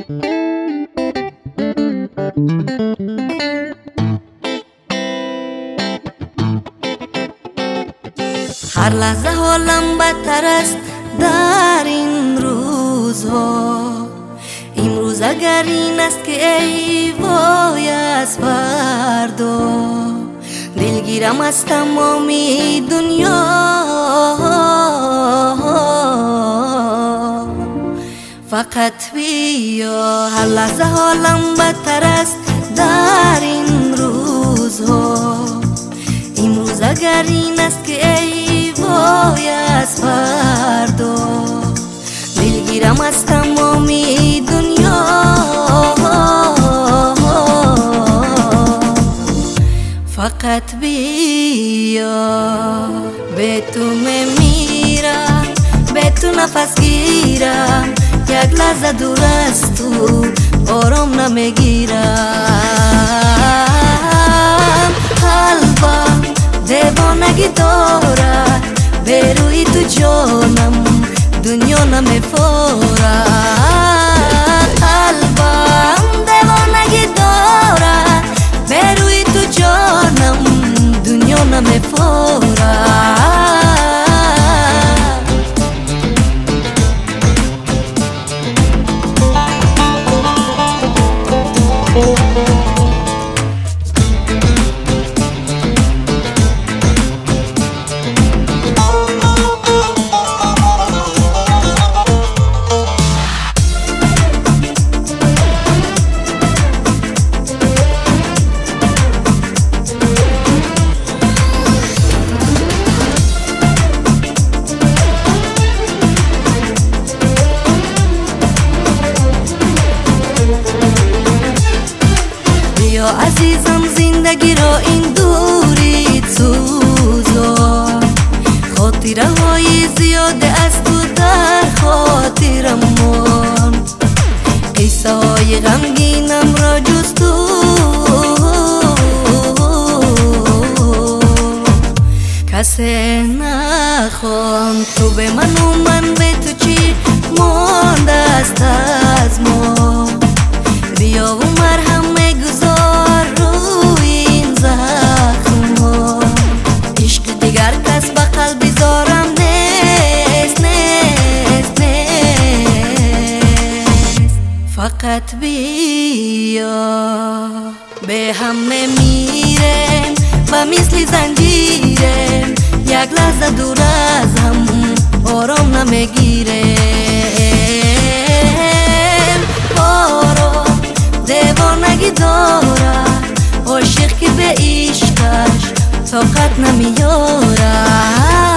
هر لحظه حالم بدتر است در این روزها. امروز اگر این است که ای وای از فردا، دلگیرم از تمامی دنیا. فقط بیا، هر لحظه حالم بدتر است در این روزها. امروز اگر این است که ای وای از فردا، دلگیرم از تمامی دنیا. فقط بیا، به تو میمیرم، به تو نفس گیرم. یک لحظه دور از تو آرام نمیگیرم. قلبم دیوانگی دارد، به روی تو جانم دنیا نمیفارد. قلبم دیوانگی دارد، به روی تو جانم دنیا نمیفارد. بیا عزیزم زندگی را این دوری سوزان. خاطره های زیاده از تو در خاطرم مان. قصه های غمگینم را جز تو کسی نخوان. تو به من و من به تو چی مانده است از ما؟ بیا و مرهم گذار روی این زخم ها. عشق دیگر کس به قلب زارم نیست نیست نیست. فقط بیا، به هم نمیرم و مثل زنجیرم. یک لحظه دور از هم آرام نمیگیرم. بارو دیوانگی دارد، عاشق که به عشقش طاقت نمیارد.